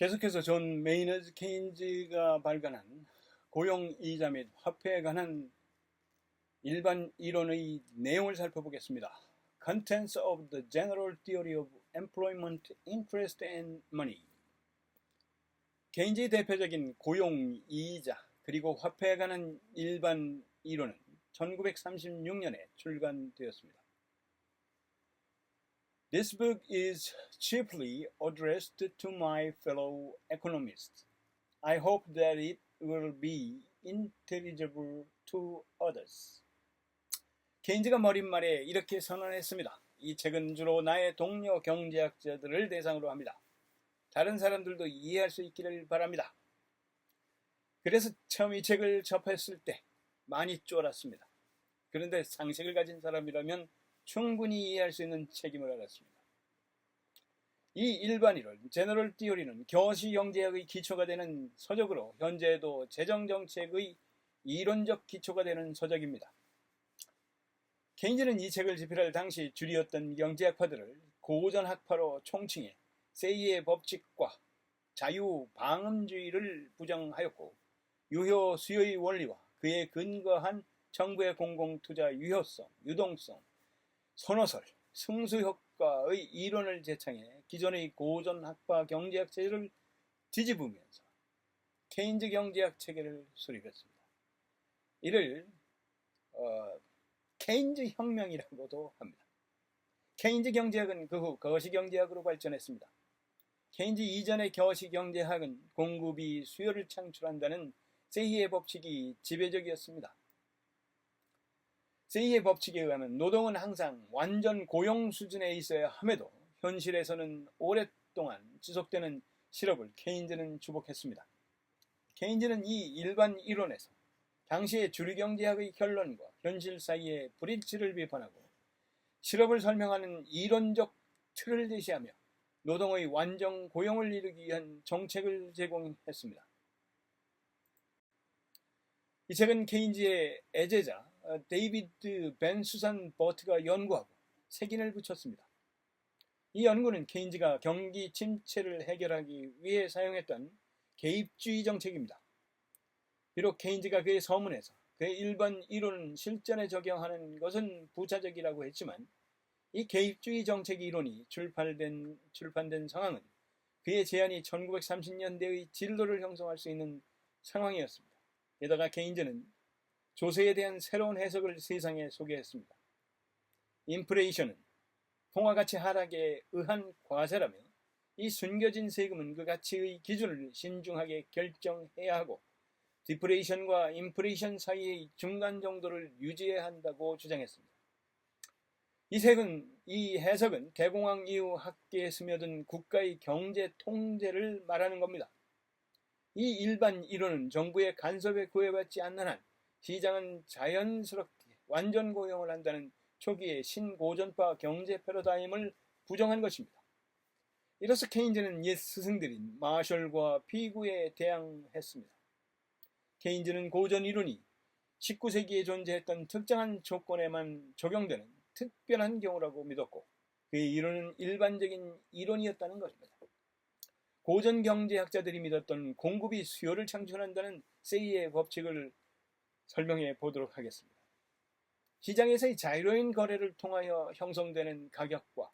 계속해서 존 메이너드 케인즈가 발간한 고용이자 및 화폐에 관한 일반 이론의 내용을 살펴보겠습니다. Contents of the General Theory of Employment, Interest and Money. 케인즈의 대표적인 고용이자 그리고 화폐에 관한 일반 이론은 1936년에 출간되었습니다. This book is chiefly addressed to my fellow economists. I hope that it will be intelligible to others. 케인즈가 머릿말에 이렇게 선언했습니다. 이 책은 주로 나의 동료 경제학자들을 대상으로 합니다. 다른 사람들도 이해할 수 있기를 바랍니다. 그래서 처음 이 책을 접했을 때 많이 쫄았습니다. 그런데 상식을 가진 사람이라면 충분히 이해할 수 있는 책임을 알았습니다. 이 일반이론, 제너럴 티어리는 교시경제학의 기초가 되는 서적으로 현재에도 재정정책의 이론적 기초가 되는 서적입니다. 케인즈는 이 책을 집필할 당시 주류였던 경제학파들을 고전학파로 총칭해 세이의 법칙과 자유방음주의를 부정하였고 유효 수요의 원리와 그에 근거한 정부의 공공투자 유효성, 유동성, 선호설, 승수효과의 이론을 제창해 기존의 고전학파 경제학 체제를 뒤집으면서 케인즈 경제학 체계를 수립했습니다. 이를 케인즈 혁명이라고도 합니다. 케인즈 경제학은 그 후 거시경제학으로 발전했습니다. 케인즈 이전의 거시경제학은 공급이 수요를 창출한다는 세이의 법칙이 지배적이었습니다. 세이의 법칙에 의하면 노동은 항상 완전 고용 수준에 있어야 함에도 현실에서는 오랫동안 지속되는 실업을 케인즈는 주복했습니다. 케인즈는 이 일반 이론에서 당시의 주류경제학의 결론과 현실 사이의 불일치를 비판하고 실업을 설명하는 이론적 틀을 제시하며 노동의 완전 고용을 이루기 위한 정책을 제공했습니다. 이 책은 케인즈의 애제자 데이비드 벤수산 버트가 연구하고 색인을 붙였습니다. 이 연구는 케인즈가 경기 침체를 해결하기 위해 사용했던 개입주의 정책입니다. 비록 케인즈가 그의 서문에서 그의 일반 이론을 실전에 적용하는 것은 부차적이라고 했지만 이 개입주의 정책 이론이 출판된 상황은 그의 제안이 1930년대의 진로를 형성할 수 있는 상황이었습니다. 게다가 케인즈는 조세에 대한 새로운 해석을 세상에 소개했습니다. 인플레이션은 통화가치 하락에 의한 과세라며 이 숨겨진 세금은 그 가치의 기준을 신중하게 결정해야 하고 디플레이션과 인플레이션 사이의 중간 정도를 유지해야 한다고 주장했습니다. 이 해석은 개공황 이후 학계에 스며든 국가의 경제 통제를 말하는 겁니다. 이 일반 이론은 정부의 간섭에 구애받지 않는 한 시장은 자연스럽게 완전 고용을 한다는 초기의 신고전파 경제 패러다임을 부정한 것입니다. 이로써 케인즈는 옛 스승들인 마셜과 피구에 대항했습니다. 케인즈는 고전 이론이 19세기에 존재했던 특정한 조건에만 적용되는 특별한 경우라고 믿었고 그의 이론은 일반적인 이론이었다는 것입니다. 고전 경제학자들이 믿었던 공급이 수요를 창출한다는 세이의 법칙을 설명해 보도록 하겠습니다. 시장에서의 자유로운 거래를 통하여 형성되는 가격과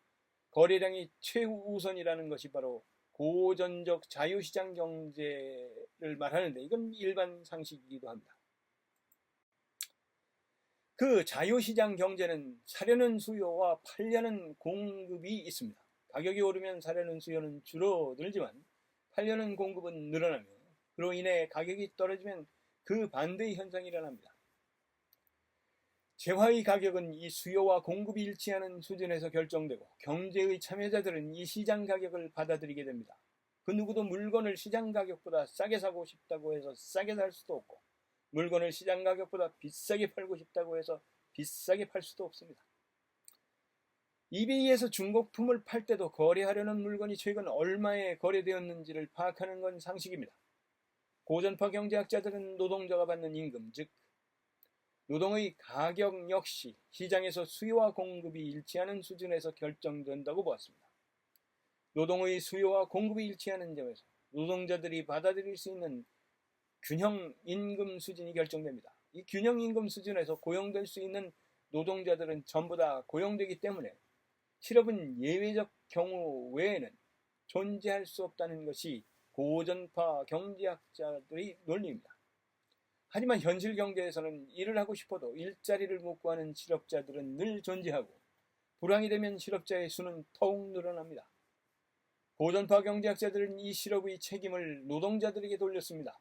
거래량이 최우선이라는 것이 바로 고전적 자유시장 경제를 말하는데 이건 일반 상식이기도 합니다. 그 자유시장 경제는 사려는 수요와 팔려는 공급이 있습니다. 가격이 오르면 사려는 수요는 줄어들지만 팔려는 공급은 늘어나며 그로 인해 가격이 떨어지면 그 반대의 현상이 일어납니다. 재화의 가격은 이 수요와 공급이 일치하는 수준에서 결정되고 경제의 참여자들은 이 시장 가격을 받아들이게 됩니다. 그 누구도 물건을 시장 가격보다 싸게 사고 싶다고 해서 싸게 살 수도 없고 물건을 시장 가격보다 비싸게 팔고 싶다고 해서 비싸게 팔 수도 없습니다. 이베이에서 중고품을 팔 때도 거래하려는 물건이 최근 얼마에 거래되었는지를 파악하는 건 상식입니다. 고전파 경제학자들은 노동자가 받는 임금, 즉 노동의 가격 역시 시장에서 수요와 공급이 일치하는 수준에서 결정된다고 보았습니다. 노동의 수요와 공급이 일치하는 점에서 노동자들이 받아들일 수 있는 균형 임금 수준이 결정됩니다. 이 균형 임금 수준에서 고용될 수 있는 노동자들은 전부 다 고용되기 때문에 실업은 예외적 경우 외에는 존재할 수 없다는 것이 고전파 경제학자들의 논리입니다. 하지만 현실 경제에서는 일을 하고 싶어도 일자리를 못 구하는 실업자들은 늘 존재하고 불황이 되면 실업자의 수는 더욱 늘어납니다. 고전파 경제학자들은 이 실업의 책임을 노동자들에게 돌렸습니다.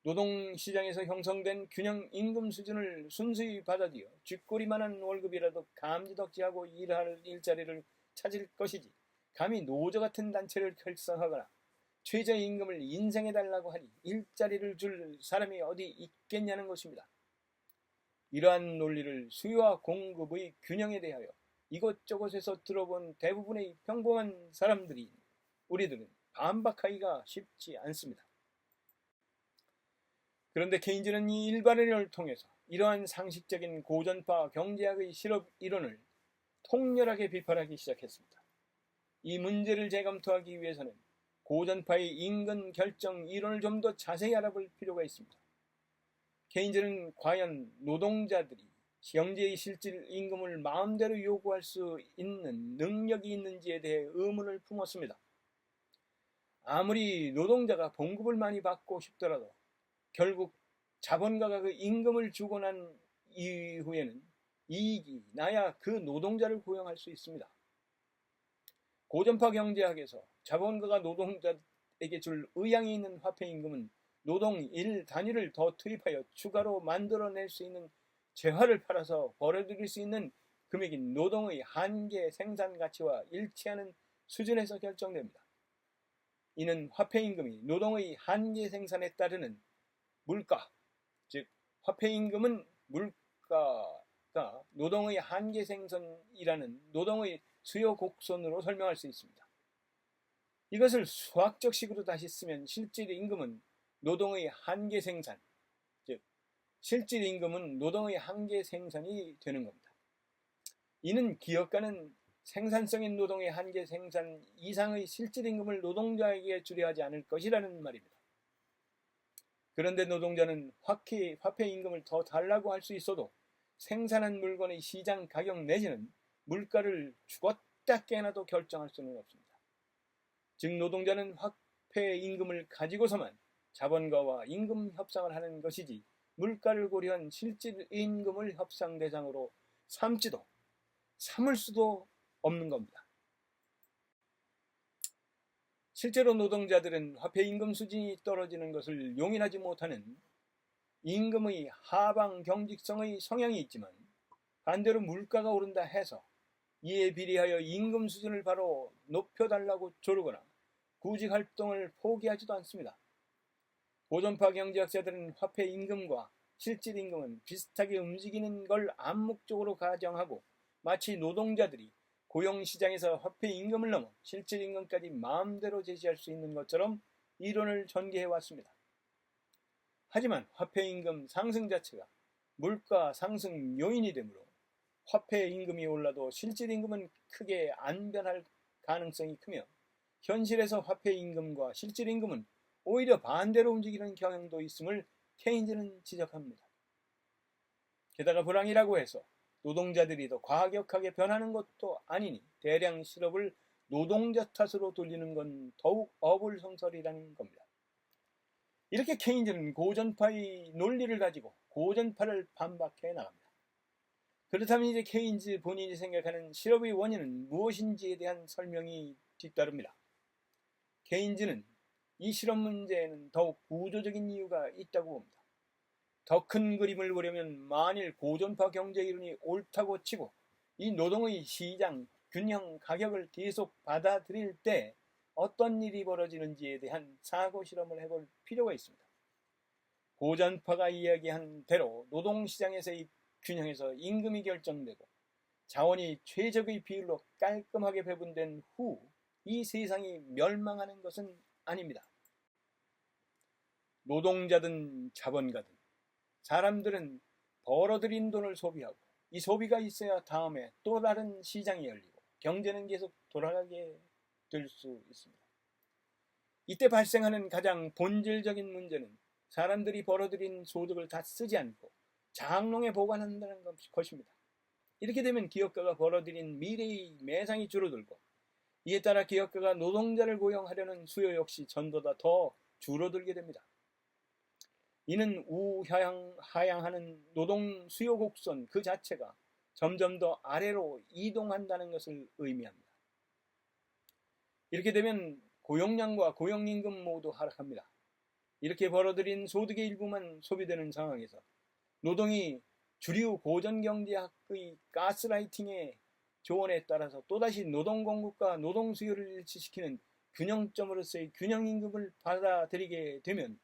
노동시장에서 형성된 균형 임금 수준을 순수히 받아들여 쥐꼬리만한 월급이라도 감지덕지하고 일할 일자리를 찾을 것이지 감히 노조 같은 단체를 결성하거나 최저임금을 인상해달라고 하니 일자리를 줄 사람이 어디 있겠냐는 것입니다. 이러한 논리를 수요와 공급의 균형에 대하여 이곳저곳에서 들어본 대부분의 평범한 사람들이 우리들은 반박하기가 쉽지 않습니다. 그런데 케인즈는 이 일반론을 통해서 이러한 상식적인 고전파 경제학의 실업 이론을 통렬하게 비판하기 시작했습니다. 이 문제를 재검토하기 위해서는 고전파의 임금 결정 이론을 좀 더 자세히 알아볼 필요가 있습니다. 케인즈는 과연 노동자들이 경제의 실질 임금을 마음대로 요구할 수 있는 능력이 있는지에 대해 의문을 품었습니다. 아무리 노동자가 봉급을 많이 받고 싶더라도 결국 자본가가 그 임금을 주고 난 이후에는 이익이 나야 그 노동자를 고용할 수 있습니다. 고전파 경제학에서 자본가가 노동자에게 줄 의향이 있는 화폐임금은 노동 일 단위를 더 투입하여 추가로 만들어낼 수 있는 재화를 팔아서 벌어들일 수 있는 금액인 노동의 한계 생산 가치와 일치하는 수준에서 결정됩니다. 이는 화폐임금이 노동의 한계 생산에 따르는 물가, 즉 화폐임금은 물가가 노동의 한계 생산이라는 노동의 수요 곡선으로 설명할 수 있습니다. 이것을 수학적 식으로 다시 쓰면 실질 임금은 노동의 한계 생산, 즉 실질 임금은 노동의 한계 생산이 되는 겁니다. 이는 기업가는 생산성인 노동의 한계 생산 이상의 실질 임금을 노동자에게 주려 하지 않을 것이라는 말입니다. 그런데 노동자는 화폐 임금을 더 달라고 할 수 있어도 생산한 물건의 시장 가격 내지는 물가를 죽었다 깨나도 결정할 수는 없습니다. 즉 노동자는 화폐 임금을 가지고서만 자본가와 임금 협상을 하는 것이지 물가를 고려한 실질 임금을 협상 대상으로 삼지도 삼을 수도 없는 겁니다. 실제로 노동자들은 화폐 임금 수준이 떨어지는 것을 용인하지 못하는 임금의 하방 경직성의 성향이 있지만 반대로 물가가 오른다 해서 이에 비례하여 임금 수준을 바로 높여달라고 조르거나 구직 활동을 포기하지도 않습니다. 고전파 경제학자들은 화폐 임금과 실질 임금은 비슷하게 움직이는 걸 암묵적으로 가정하고 마치 노동자들이 고용시장에서 화폐 임금을 넘어 실질 임금까지 마음대로 제시할 수 있는 것처럼 이론을 전개해 왔습니다. 하지만 화폐 임금 상승 자체가 물가 상승 요인이 되므로 화폐 임금이 올라도 실질 임금은 크게 안 변할 가능성이 크며 현실에서 화폐 임금과 실질 임금은 오히려 반대로 움직이는 경향도 있음을 케인즈는 지적합니다. 게다가 불황이라고 해서 노동자들이 더 과격하게 변하는 것도 아니니 대량 실업을 노동자 탓으로 돌리는 건 더욱 어불성설이라는 겁니다. 이렇게 케인즈는 고전파의 논리를 가지고 고전파를 반박해 나갑니다. 그렇다면 이제 케인즈 본인이 생각하는 실업의 원인은 무엇인지에 대한 설명이 뒤따릅니다. 케인즈는 이 실업 문제에는 더욱 구조적인 이유가 있다고 봅니다. 더 큰 그림을 보려면 만일 고전파 경제 이론이 옳다고 치고 이 노동의 시장 균형 가격을 계속 받아들일 때 어떤 일이 벌어지는지에 대한 사고 실험을 해볼 필요가 있습니다. 고전파가 이야기한 대로 노동시장에서의 균형에서 임금이 결정되고 자원이 최적의 비율로 깔끔하게 배분된 후 이 세상이 멸망하는 것은 아닙니다. 노동자든 자본가든 사람들은 벌어들인 돈을 소비하고 이 소비가 있어야 다음에 또 다른 시장이 열리고 경제는 계속 돌아가게 될 수 있습니다. 이때 발생하는 가장 본질적인 문제는 사람들이 벌어들인 소득을 다 쓰지 않고 장롱에 보관한다는 것입니다. 이렇게 되면 기업가가 벌어들인 미래의 매상이 줄어들고, 이에 따라 기업가가 노동자를 고용하려는 수요 역시 전보다 더 줄어들게 됩니다. 이는 우하향하는 노동 수요 곡선 그 자체가 점점 더 아래로 이동한다는 것을 의미합니다. 이렇게 되면 고용량과 고용임금 모두 하락합니다. 이렇게 벌어들인 소득의 일부만 소비되는 상황에서 노동이 주류 고전경제학의 가스라이팅의 조언에 따라서 또다시 노동 공급과 노동 수요를 일치시키는 균형점으로서의 균형임금을 받아들이게 되면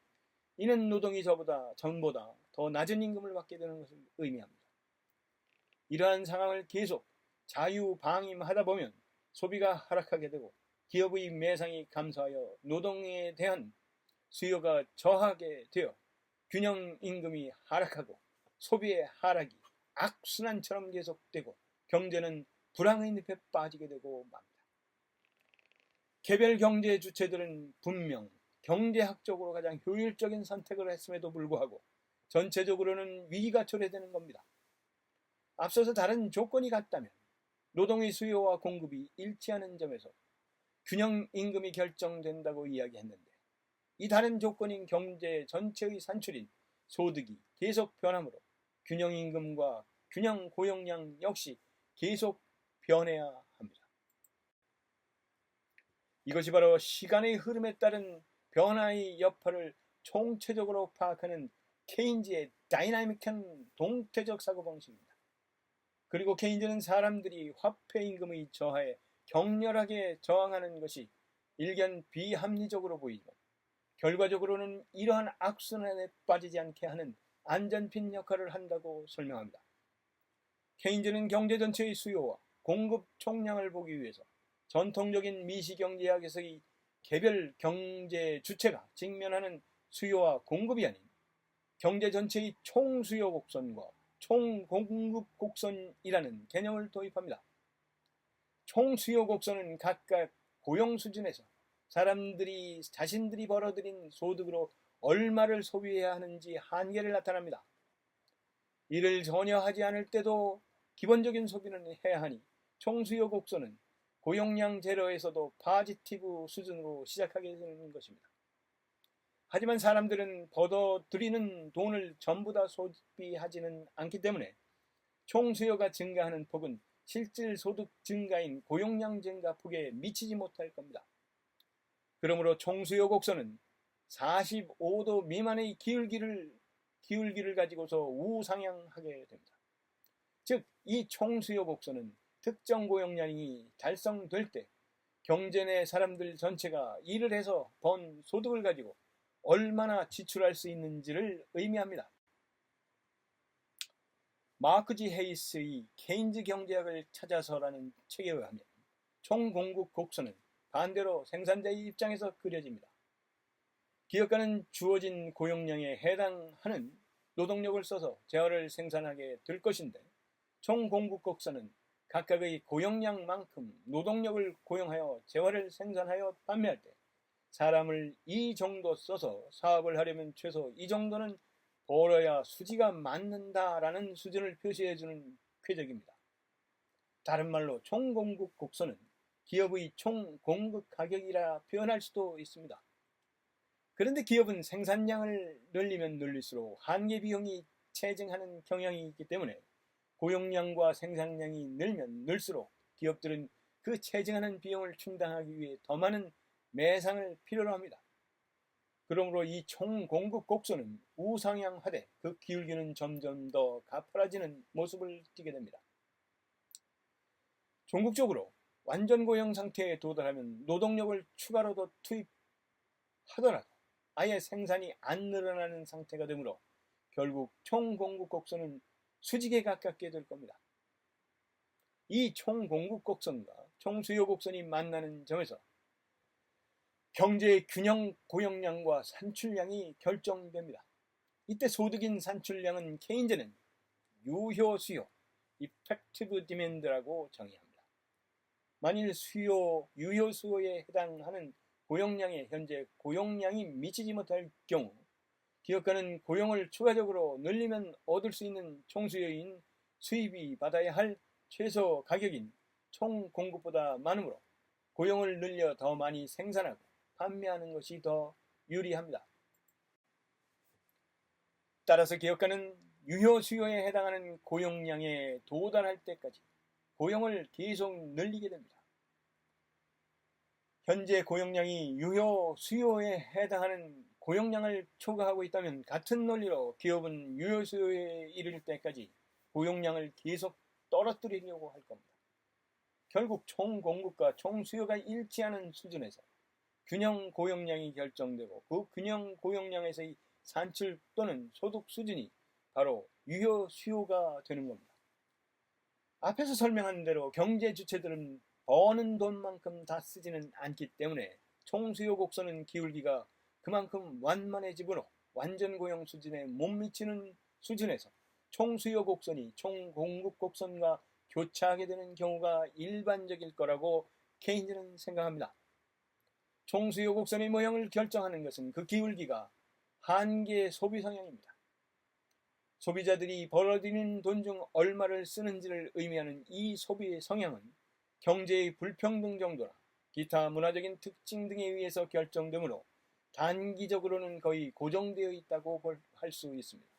이는 노동이 전보다 더 낮은 임금을 받게 되는 것을 의미합니다. 이러한 상황을 계속 자유방임하다 보면 소비가 하락하게 되고 기업의 매상이 감소하여 노동에 대한 수요가 저하게 되어 균형임금이 하락하고 소비의 하락이 악순환처럼 계속되고 경제는 불황의 늪에 빠지게 되고 맙니다. 개별 경제 주체들은 분명 경제학적으로 가장 효율적인 선택을 했음에도 불구하고 전체적으로는 위기가 초래되는 겁니다. 앞서서 다른 조건이 같다면 노동의 수요와 공급이 일치하는 점에서 균형 임금이 결정된다고 이야기했는데, 이 다른 조건인 경제 전체의 산출인 소득이 계속 변하므로 균형 임금과 균형 고용량 역시 계속 변해야 합니다. 이것이 바로 시간의 흐름에 따른 변화의 여파를 총체적으로 파악하는 케인즈의 다이나믹한 동태적 사고방식입니다. 그리고 케인즈는 사람들이 화폐 임금의 저하에 격렬하게 저항하는 것이 일견 비합리적으로 보이지만 결과적으로는 이러한 악순환에 빠지지 않게 하는 안전핀 역할을 한다고 설명합니다. 케인즈는 경제 전체의 수요와 공급 총량을 보기 위해서 전통적인 미시경제학에서의 개별 경제 주체가 직면하는 수요와 공급이 아닌 경제 전체의 총수요 곡선과 총공급 곡선이라는 개념을 도입합니다. 총수요 곡선은 각각 고용 수준에서 사람들이 자신들이 벌어들인 소득으로 얼마를 소비해야 하는지 한계를 나타납니다. 이를 전혀 하지 않을 때도 기본적인 소비는 해야 하니 총수요 곡선은 고용량 제로에서도 파지티브 수준으로 시작하게 되는 것입니다. 하지만 사람들은 벌어들이는 돈을 전부 다 소비하지는 않기 때문에 총수요가 증가하는 폭은 실질 소득 증가인 고용량 증가 폭에 미치지 못할 겁니다. 그러므로 총수요 곡선은 45도 미만의 기울기를 가지고서 우상향하게 됩니다. 즉, 이 총수요 곡선은 특정 고용량이 달성될 때 경제 내 사람들 전체가 일을 해서 번 소득을 가지고 얼마나 지출할 수 있는지를 의미합니다. 마크 G 헤이스의 케인즈 경제학을 찾아서라는 책에 의하면 총공급 곡선은 반대로 생산자의 입장에서 그려집니다. 기업가는 주어진 고용량에 해당하는 노동력을 써서 재화를 생산하게 될 것인데, 총공급 곡선은 각각의 고용량만큼 노동력을 고용하여 재화를 생산하여 판매할 때 사람을 이 정도 써서 사업을 하려면 최소 이 정도는 벌어야 수지가 맞는다라는 수준을 표시해주는 궤적입니다. 다른 말로 총공급 곡선은 기업의 총공급 가격이라 표현할 수도 있습니다. 그런데 기업은 생산량을 늘리면 늘릴수록 한계 비용이 체증하는 경향이 있기 때문에 고용량과 생산량이 늘면 늘수록 기업들은 그 체증하는 비용을 충당하기 위해 더 많은 매상을 필요로 합니다. 그러므로 이 총공급 곡선은 우상향하되 그 기울기는 점점 더 가파라지는 모습을 띠게 됩니다. 종국적으로 완전 고용 상태에 도달하면 노동력을 추가로 더 투입하더라도 아예 생산이 안 늘어나는 상태가 되므로 결국 총공급 곡선은 수직에 가깝게 될 겁니다. 이 총공급 곡선과 총수요 곡선이 만나는 점에서 경제의 균형 고용량과 산출량이 결정됩니다. 이때 소득인 산출량은 케인즈는 유효 수요, effective demand라고 정의합니다. 만일 유효 수요에 해당하는 고용량에 현재 고용량이 미치지 못할 경우 기업가는 고용을 추가적으로 늘리면 얻을 수 있는 총수요인 수입이 받아야 할 최소 가격인 총 공급보다 많으므로 고용을 늘려 더 많이 생산하고 판매하는 것이 더 유리합니다. 따라서 기업가는 유효 수요에 해당하는 고용량에 도달할 때까지 고용을 계속 늘리게 됩니다. 현재 고용량이 유효 수요에 해당하는 고용량을 초과하고 있다면 같은 논리로 기업은 유효 수요에 이를 때까지 고용량을 계속 떨어뜨리려고 할 겁니다. 결국 총 공급과 총 수요가 일치하는 수준에서 균형 고용량이 결정되고 그 균형 고용량에서의 산출 또는 소득 수준이 바로 유효 수요가 되는 겁니다. 앞에서 설명한 대로 경제 주체들은 버는 돈만큼 다 쓰지는 않기 때문에 총수요 곡선은 기울기가 그만큼 완만해지므로 완전 고용 수준에 못 미치는 수준에서 총수요 곡선이 총공급 곡선과 교차하게 되는 경우가 일반적일 거라고 케인즈는 생각합니다. 총수요 곡선의 모형을 결정하는 것은 그 기울기가 한계의 소비 성향입니다. 소비자들이 벌어들이는 돈 중 얼마를 쓰는지를 의미하는 이 소비의 성향은 경제의 불평등 정도나 기타 문화적인 특징 등에 의해서 결정되므로 단기적으로는 거의 고정되어 있다고 할 수 있습니다.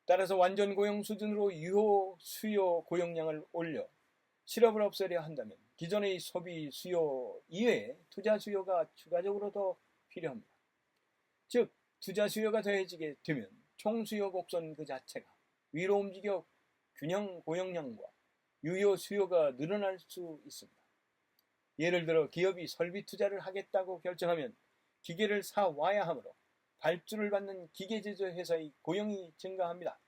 따라서 완전 고용 수준으로 유효 수요 고용량을 올려 실업을 없애려 한다면 기존의 소비 수요 이외에 투자 수요가 추가적으로 더 필요합니다. 즉 투자 수요가 더해지게 되면 총수요 곡선 그 자체가 위로 움직여 균형 고용량과 유효 수요가 늘어날 수 있습니다. 예를 들어 기업이 설비 투자를 하겠다고 결정하면 기계를 사 와야 하므로 발주를 받는 기계제조 회사의 고용이 증가합니다.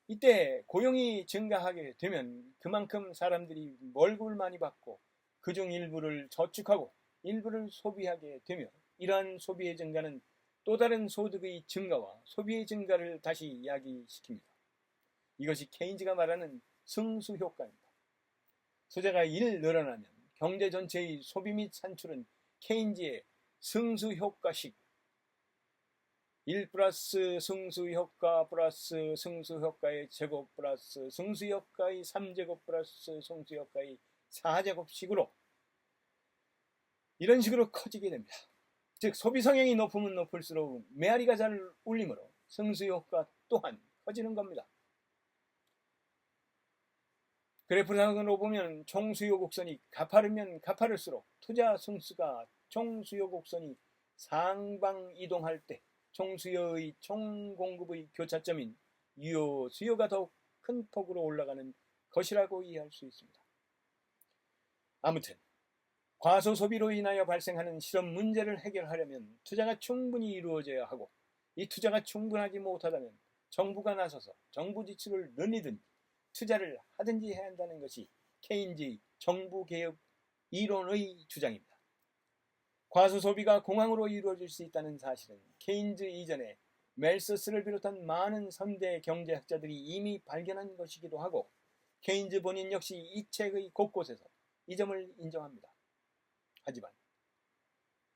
이때 고용이 증가하게 되면 그만큼 사람들이 월급을 많이 받고 그중 일부를 저축하고 일부를 소비하게 되며 이러한 소비의 증가는 또 다른 소득의 증가와 소비의 증가를 다시 이야기시킵니다. 이것이 케인즈가 말하는 승수 효과입니다. 소재가 1 늘어나면 경제 전체의 소비 및 산출은 케인즈의 승수 효과식 1 플러스 승수 효과 플러스 승수 효과의 제곱 플러스 승수 효과의 3제곱 플러스 승수 효과의 4제곱식으로 이런 식으로 커지게 됩니다. 즉 소비 성향이 높으면 높을수록 메아리가 잘 울리므로 승수 효과 또한 커지는 겁니다. 그래프상으로 보면 총수요 곡선이 가파르면 가파를수록 투자 승수가 총수요 곡선이 상방 이동할 때 총수요의 총공급의 교차점인 유효 수요가 더욱 큰 폭으로 올라가는 것이라고 이해할 수 있습니다. 아무튼 과소 소비로 인하여 발생하는 실업 문제를 해결하려면 투자가 충분히 이루어져야 하고 이 투자가 충분하지 못하다면 정부가 나서서 정부 지출을 늘리든지 투자를 하든지 해야 한다는 것이 케인즈의 정부 개혁 이론의 주장입니다. 과소 소비가 공황으로 이루어질 수 있다는 사실은 케인즈 이전에 멜서스를 비롯한 많은 선대 경제학자들이 이미 발견한 것이기도 하고 케인즈 본인 역시 이 책의 곳곳에서 이 점을 인정합니다. 하지만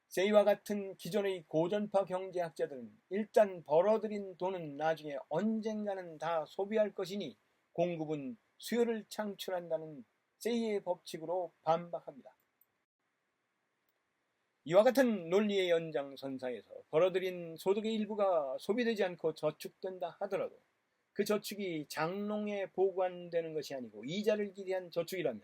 세이와 같은 기존의 고전파 경제학자들은 일단 벌어들인 돈은 나중에 언젠가는 다 소비할 것이니 공급은 수요를 창출한다는 세이의 법칙으로 반박합니다. 이와 같은 논리의 연장선상에서 벌어들인 소득의 일부가 소비되지 않고 저축된다 하더라도 그 저축이 장롱에 보관되는 것이 아니고 이자를 기대한 저축이라면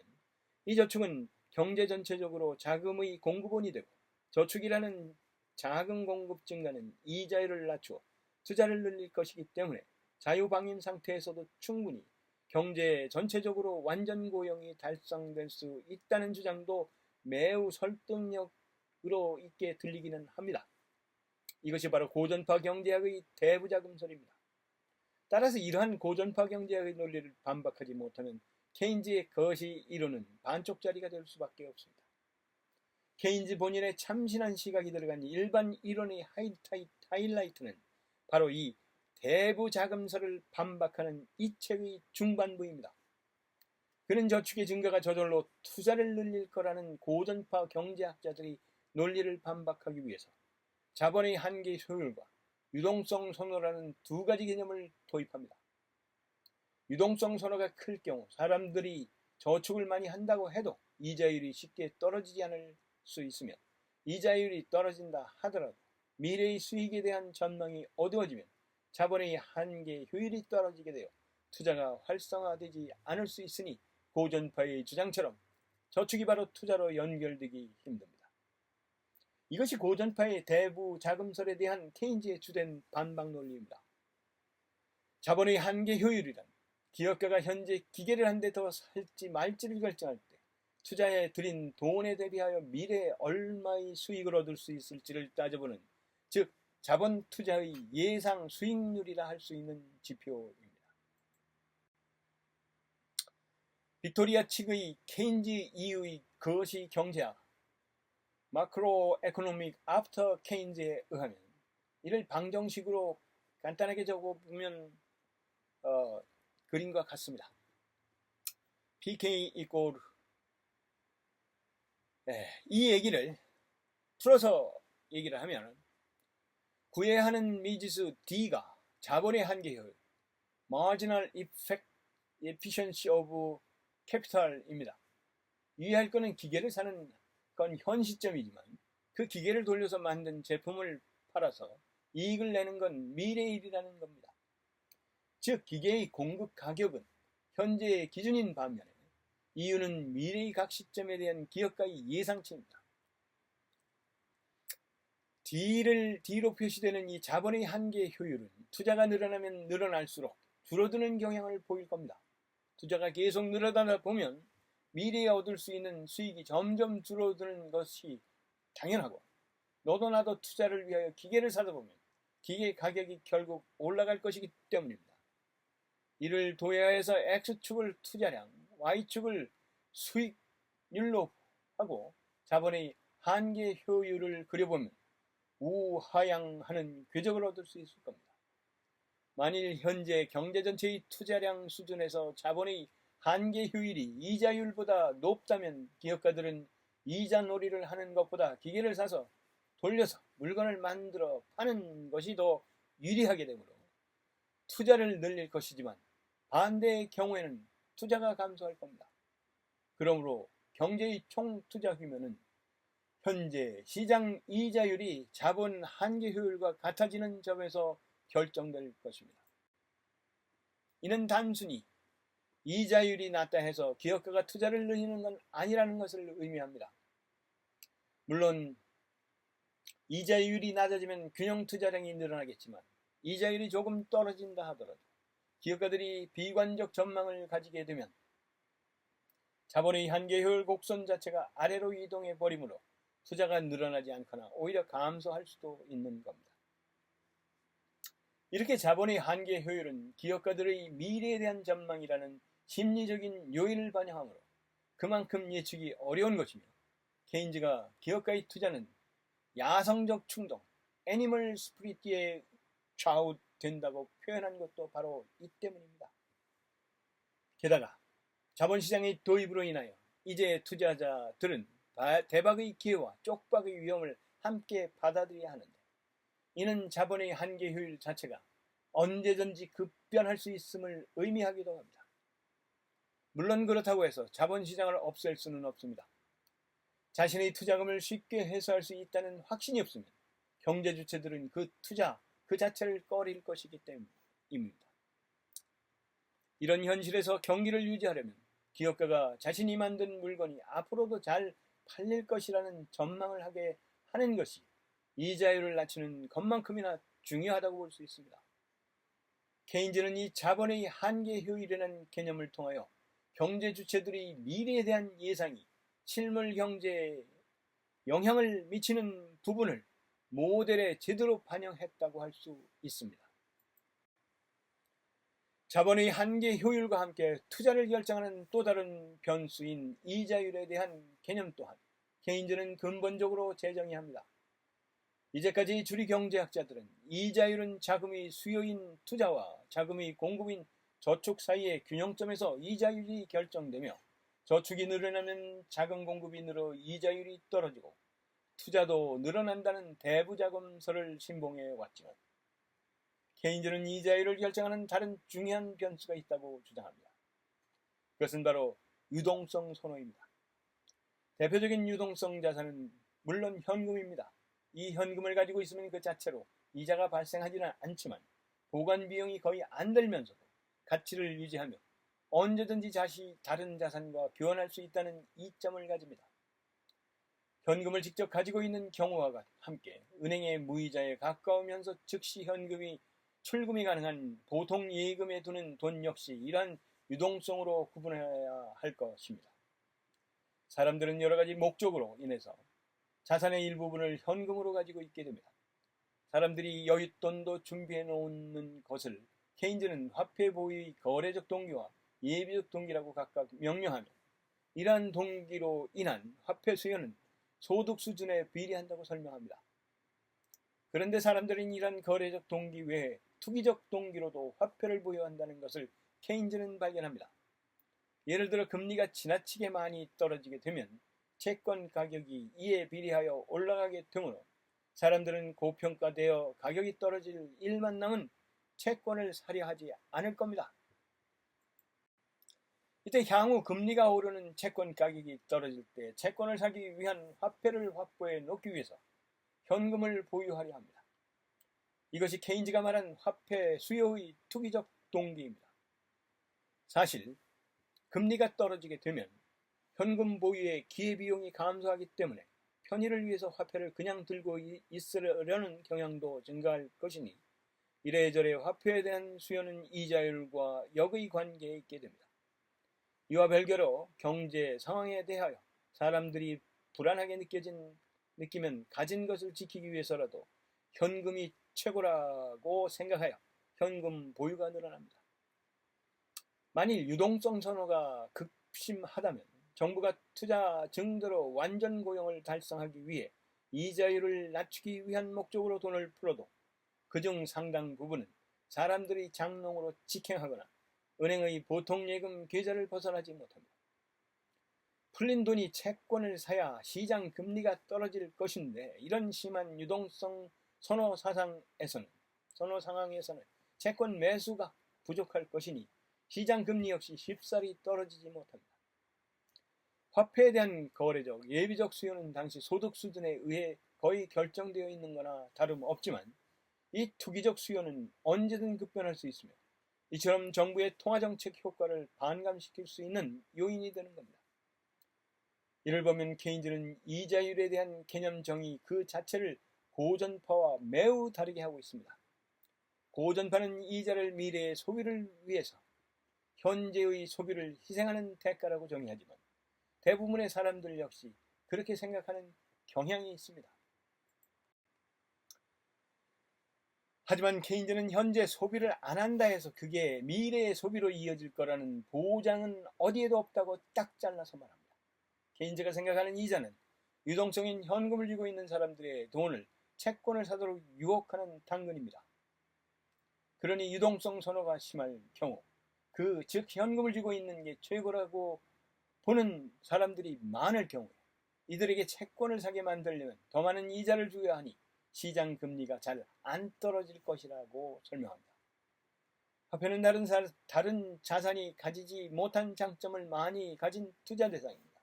이 저축은 경제 전체적으로 자금의 공급원이 되고 저축이라는 자금 공급 증가는 이자율을 낮추어 투자를 늘릴 것이기 때문에 자유방임 상태에서도 충분히 경제 전체적으로 완전 고용이 달성될 수 있다는 주장도 매우 설득력으로 있게 들리기는 합니다. 이것이 바로 고전파 경제학의 대부작음설입니다. 따라서 이러한 고전파 경제학의 논리를 반박하지 못하면 케인즈의 거시 이론은 반쪽짜리가 될 수밖에 없습니다. 케인즈 본인의 참신한 시각이 들어간 일반 이론의 하이라이트는 바로 이 대부자금설을 반박하는 이 책의 중반부입니다. 그는 저축의 증가가 저절로 투자를 늘릴 거라는 고전파 경제학자들이 논리를 반박하기 위해서 자본의 한계 효율과 유동성 선호라는 두 가지 개념을 도입합니다. 유동성 선호가 클 경우 사람들이 저축을 많이 한다고 해도 이자율이 쉽게 떨어지지 않을 수 있으며, 이자율이 떨어진다 하더라도 미래의 수익에 대한 전망이 어두워지면 자본의 한계 효율이 떨어지게 되어 투자가 활성화되지 않을 수 있으니 고전파의 주장처럼 저축이 바로 투자로 연결되기 힘듭니다. 이것이 고전파의 대부 자금설에 대한 케인즈의 주된 반박 논리입니다. 자본의 한계 효율이란 기업가가 현재 기계를 한 대 더 살지 말지를 결정할 때 투자에 들인 돈에 대비하여 미래에 얼마의 수익을 얻을 수 있을지를 따져보는, 즉 자본 투자의 예상 수익률이라 할 수 있는 지표입니다. 빅토리아 측의 케인즈 이후의 거시 경제학 마크로 에코노믹 애프터 케인즈에 의하면 이를 방정식으로 간단하게 적어보면 그림과 같습니다. PK 이꼴 이 얘기를 풀어서 얘기를 하면 구해야 하는 미지수 D가 자본의 한계 효율 Marginal Efficiency of Capital입니다. 유의할 것은 기계를 사는 건 현 시점이지만 그 기계를 돌려서 만든 제품을 팔아서 이익을 내는 건 미래의 일이라는 겁니다. 즉 기계의 공급 가격은 현재의 기준인 반면에 이유는 미래의 각 시점에 대한 기업가의 예상치입니다. D로 표시되는 이 자본의 한계 효율은 투자가 늘어나면 늘어날수록 줄어드는 경향을 보일 겁니다. 투자가 계속 늘어나다 보면 미래에 얻을 수 있는 수익이 점점 줄어드는 것이 당연하고, 너도 나도 투자를 위하여 기계를 사다 보면 기계 가격이 결국 올라갈 것이기 때문입니다. 이를 도야해서 X축을 투자량, Y축을 수익률로 하고 자본의 한계 효율을 그려보면 우하향하는 궤적을 얻을 수 있을 겁니다. 만일 현재 경제 전체의 투자량 수준에서 자본의 한계 효율이 이자율보다 높다면 기업가들은 이자 놀이를 하는 것보다 기계를 사서 돌려서 물건을 만들어 파는 것이 더 유리하게 되므로 투자를 늘릴 것이지만, 반대의 경우에는 투자가 감소할 겁니다. 그러므로 경제의 총 투자 규모는 현재 시장 이자율이 자본 한계 효율과 같아지는 점에서 결정될 것입니다. 이는 단순히 이자율이 낮다 해서 기업가가 투자를 늘리는 건 아니라는 것을 의미합니다. 물론 이자율이 낮아지면 균형 투자량이 늘어나겠지만, 이자율이 조금 떨어진다 하더라도 기업가들이 비관적 전망을 가지게 되면 자본의 한계 효율 곡선 자체가 아래로 이동해 버리므로 투자가 늘어나지 않거나 오히려 감소할 수도 있는 겁니다. 이렇게 자본의 한계 효율은 기업가들의 미래에 대한 전망이라는 심리적인 요인을 반영하므로 그만큼 예측이 어려운 것이며, 케인즈가 기업가의 투자는 야성적 충동, 애니멀 스피릿에 좌우된다고 표현한 것도 바로 이 때문입니다. 게다가 자본시장의 도입으로 인하여 이제 투자자들은 대박의 기회와 쪽박의 위험을 함께 받아들여야 하는데, 이는 자본의 한계 효율 자체가 언제든지 급변할 수 있음을 의미하기도 합니다. 물론 그렇다고 해서 자본시장을 없앨 수는 없습니다. 자신의 투자금을 쉽게 회수할 수 있다는 확신이 없으면 경제주체들은 그 투자 그 자체를 꺼릴 것이기 때문입니다. 이런 현실에서 경기를 유지하려면 기업가가 자신이 만든 물건이 앞으로도 잘 팔릴 것이라는 전망을 하게 하는 것이 이자율을 낮추는 것만큼이나 중요하다고 볼 수 있습니다. 케인즈는 이 자본의 한계 효율이라는 개념을 통하여 경제 주체들의 미래에 대한 예상이 실물 경제에 영향을 미치는 부분을 모델에 제대로 반영했다고 할 수 있습니다. 자본의 한계 효율과 함께 투자를 결정하는 또 다른 변수인 이자율에 대한 개념 또한 케인즈는 근본적으로 재정의합니다. 이제까지 주리 경제학자들은 이자율은 자금의 수요인 투자와 자금의 공급인 저축 사이의 균형점에서 이자율이 결정되며 저축이 늘어나면 자금 공급이 늘어 이자율이 떨어지고 투자도 늘어난다는 대부자금설을 신봉해 왔지만 케인즈는 이자율을 결정하는 다른 중요한 변수가 있다고 주장합니다. 그것은 바로 유동성 선호입니다. 대표적인 유동성 자산은 물론 현금입니다. 이 현금을 가지고 있으면 그 자체로 이자가 발생하지는 않지만 보관 비용이 거의 안 들면서도 가치를 유지하며 언제든지 다른 자산과 교환할 수 있다는 이점을 가집니다. 현금을 직접 가지고 있는 경우와 함께 은행의 무이자에 가까우면서 즉시 현금이 출금이 가능한 보통 예금에 두는 돈 역시 이러한 유동성으로 구분해야 할 것입니다. 사람들은 여러 가지 목적으로 인해서 자산의 일부분을 현금으로 가지고 있게 됩니다. 사람들이 여윳돈도 준비해 놓는 것을 케인즈는 화폐 보유의 거래적 동기와 예비적 동기라고 각각 명명하며 이러한 동기로 인한 화폐 수요는 소득 수준에 비례한다고 설명합니다. 그런데 사람들은 이러한 거래적 동기 외에 투기적 동기로도 화폐를 보유한다는 것을 케인즈는 발견합니다. 예를 들어 금리가 지나치게 많이 떨어지게 되면 채권 가격이 이에 비례하여 올라가게 되므로 사람들은 고평가되어 가격이 떨어질 일만 남은 채권을 사려 하지 않을 겁니다. 이때 향후 금리가 오르는 채권 가격이 떨어질 때 채권을 사기 위한 화폐를 확보해 놓기 위해서 현금을 보유하려 합니다. 이것이 케인즈가 말한 화폐 수요의 투기적 동기입니다. 사실 금리가 떨어지게 되면 현금 보유의 기회비용이 감소하기 때문에 편의를 위해서 화폐를 그냥 들고 있으려는 경향도 증가할 것이니 이래저래 화폐에 대한 수요는 이자율과 역의 관계에 있게 됩니다. 이와 별개로 경제 상황에 대하여 사람들이 불안하게 느끼면 가진 것을 지키기 위해서라도 현금이 최고라고 생각하여 현금 보유가 늘어납니다. 만일 유동성 선호가 급심하다면 정부가 투자 증대로 완전 고용을 달성하기 위해 이자율을 낮추기 위한 목적으로 돈을 풀어도 그중 상당 부분은 사람들이 장롱으로 직행하거나 은행의 보통 예금 계좌를 벗어나지 못합니다. 풀린 돈이 채권을 사야 시장 금리가 떨어질 것인데 이런 심한 유동성 선호 상황에서는 채권 매수가 부족할 것이니 시장 금리 역시 쉽사리 떨어지지 못합니다. 화폐에 대한 거래적, 예비적 수요는 당시 소득 수준에 의해 거의 결정되어 있는 거나 다름없지만 이 투기적 수요는 언제든 급변할 수 있으며 이처럼 정부의 통화정책 효과를 반감시킬 수 있는 요인이 되는 겁니다. 이를 보면 케인즈는 이자율에 대한 개념 정의 그 자체를 고전파와 매우 다르게 하고 있습니다. 고전파는 이자를 미래의 소비를 위해서 현재의 소비를 희생하는 대가라고 정의하지만 대부분의 사람들 역시 그렇게 생각하는 경향이 있습니다. 하지만 케인즈는 현재 소비를 안 한다 해서 그게 미래의 소비로 이어질 거라는 보장은 어디에도 없다고 딱 잘라서 말합니다. 케인즈가 생각하는 이자는 유동성인 현금을 쥐고 있는 사람들의 돈을 채권을 사도록 유혹하는 당근입니다. 그러니 유동성 선호가 심할 경우 즉 현금을 쥐고 있는 게 최고라고 보는 사람들이 많을 경우에 이들에게 채권을 사게 만들려면 더 많은 이자를 줘야 하니 시장 금리가 잘 안 떨어질 것이라고 설명합니다. 화폐는 다른 자산이 가지지 못한 장점을 많이 가진 투자 대상입니다.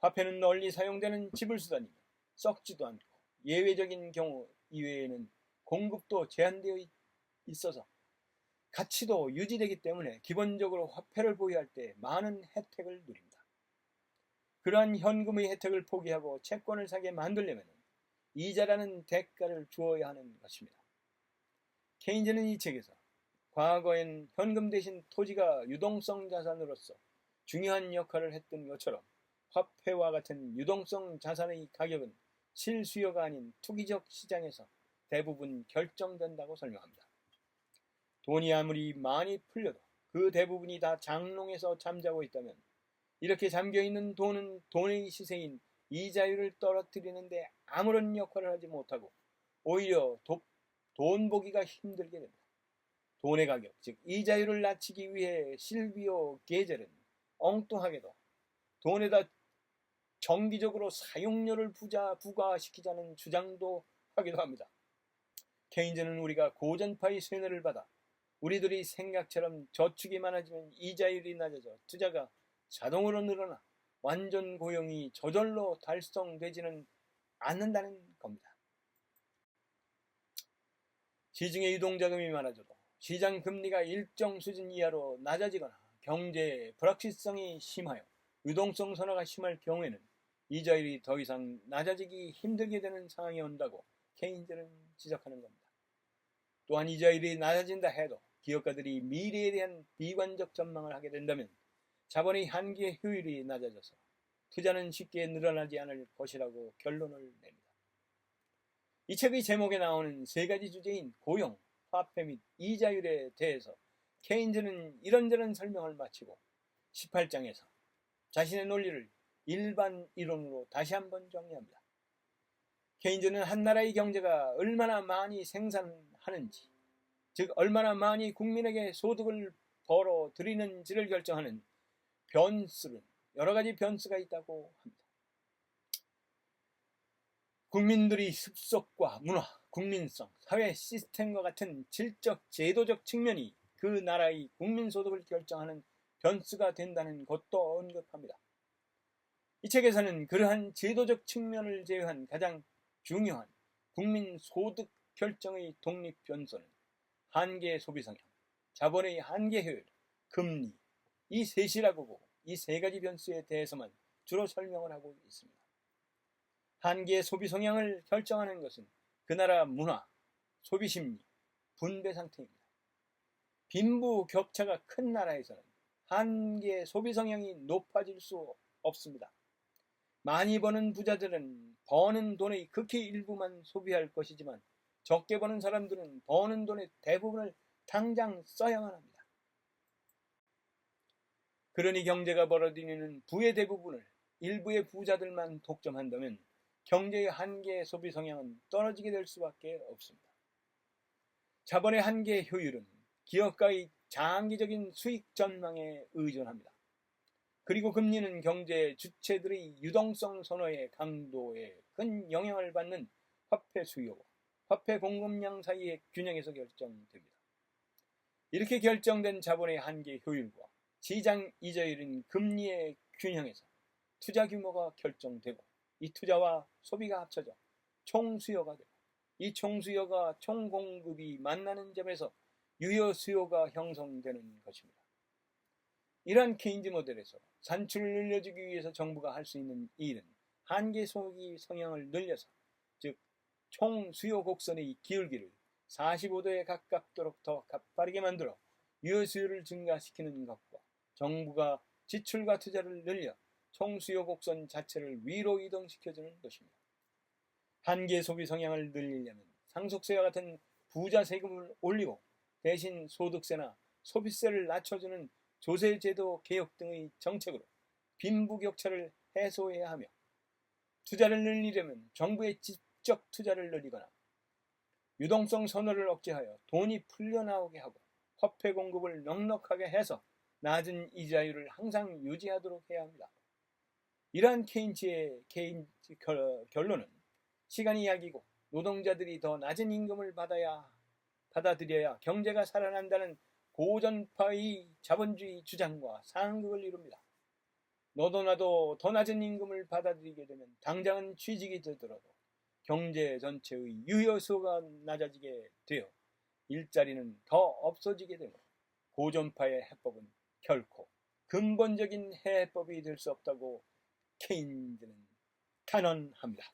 화폐는 널리 사용되는 지불수단이며 썩지도 않고 예외적인 경우 이외에는 공급도 제한되어 있어서 가치도 유지되기 때문에 기본적으로 화폐를 보유할 때 많은 혜택을 누립니다. 그러한 현금의 혜택을 포기하고 채권을 사게 만들려면 이자라는 대가를 주어야 하는 것입니다. 케인즈는 이 책에서 과거엔 현금 대신 토지가 유동성 자산으로서 중요한 역할을 했던 것처럼 화폐와 같은 유동성 자산의 가격은 실수요가 아닌 투기적 시장에서 대부분 결정된다고 설명합니다. 돈이 아무리 많이 풀려도 그 대부분이 다 장롱에서 잠자고 있다면 이렇게 잠겨있는 돈은 돈의 시세인 이자율을 떨어뜨리는데 아무런 역할을 하지 못하고 오히려 돈 보기가 힘들게 됩니다. 돈의 가격, 즉 이자율을 낮추기 위해 실비오 게젤은 엉뚱하게도 돈에다 정기적으로 사용료를 부과시키자는 주장도 하기도 합니다. 케인즈는 우리가 고전파의 쇠뇌를 받아 우리들이 생각처럼 저축이 많아지면 이자율이 낮아져 투자가 자동으로 늘어나 완전 고용이 저절로 달성되지는 않는다는 겁니다. 시중에 유동자금이 많아져도 시장 금리가 일정 수준 이하로 낮아지거나 경제의 불확실성이 심하여 유동성 선호가 심할 경우에는 이자율이 더 이상 낮아지기 힘들게 되는 상황이 온다고 케인즈는 지적하는 겁니다. 또한 이자율이 낮아진다 해도 기업가들이 미래에 대한 비관적 전망을 하게 된다면 자본의 한계 효율이 낮아져서 투자는 쉽게 늘어나지 않을 것이라고 결론을 냅니다. 이 책의 제목에 나오는 세 가지 주제인 고용, 화폐 및 이자율에 대해서 케인즈는 이런저런 설명을 마치고 18장에서 자신의 논리를 일반 이론으로 다시 한번 정리합니다. 케인즈는 한 나라의 경제가 얼마나 많이 생산하는지, 즉 얼마나 많이 국민에게 소득을 벌어들이는지를 결정하는 변수는 여러 가지 변수가 있다고 합니다. 국민들의 습속과 문화, 국민성, 사회 시스템과 같은 질적, 제도적 측면이 그 나라의 국민소득을 결정하는 변수가 된다는 것도 언급합니다. 이 책에서는 그러한 제도적 측면을 제외한 가장 중요한 국민소득 결정의 독립 변수는 한계 소비 성향, 자본의 한계 효율, 금리, 이 셋이라고 보고 이 세 가지 변수에 대해서만 주로 설명을 하고 있습니다. 한계 소비 성향을 결정하는 것은 그 나라 문화, 소비 심리, 분배 상태입니다. 빈부 격차가 큰 나라에서는 한계 소비 성향이 높아질 수 없습니다. 많이 버는 부자들은 버는 돈의 극히 일부만 소비할 것이지만 적게 버는 사람들은 버는 돈의 대부분을 당장 써야만 합니다. 그러니 경제가 벌어들이는 부의 대부분을 일부의 부자들만 독점한다면 경제의 한계 소비 성향은 떨어지게 될 수밖에 없습니다. 자본의 한계 효율은 기업가의 장기적인 수익 전망에 의존합니다. 그리고 금리는 경제 주체들의 유동성 선호의 강도에 큰 영향을 받는 화폐 수요와 화폐 공급량 사이의 균형에서 결정됩니다. 이렇게 결정된 자본의 한계 효율과 시장 이자율인 금리의 균형에서 투자 규모가 결정되고 이 투자와 소비가 합쳐져 총수요가 되고 이 총수요가 총공급이 만나는 점에서 유효 수요가 형성되는 것입니다. 이러한 케인즈 모델에서 산출을 늘려주기 위해서 정부가 할 수 있는 일은 한계 소비 성향을 늘려서 즉 총수요 곡선의 기울기를 45도에 가깝도록 더 가파르게 만들어 유효 수요를 증가시키는 것과 정부가 지출과 투자를 늘려 총수요 곡선 자체를 위로 이동시켜주는 것입니다. 한계 소비 성향을 늘리려면 상속세와 같은 부자 세금을 올리고 대신 소득세나 소비세를 낮춰주는 조세제도 개혁 등의 정책으로 빈부격차를 해소해야 하며 투자를 늘리려면 정부의 직접 투자를 늘리거나 유동성 선호를 억제하여 돈이 풀려나오게 하고 화폐 공급을 넉넉하게 해서 낮은 이자율을 항상 유지하도록 해야 합니다. 이러한 케인즈의 결론은 시간이 약이고 노동자들이 더 낮은 임금을 받아들여야 경제가 살아난다는 고전파의 자본주의 주장과 상극을 이룹니다. 너도 나도 더 낮은 임금을 받아들이게 되면 당장은 취직이 되더라도 경제 전체의 유효수가 낮아지게 되어 일자리는 더 없어지게 되므로 고전파의 해법은 결코 근본적인 해법이 될 수 없다고 케인즈는 탄원합니다.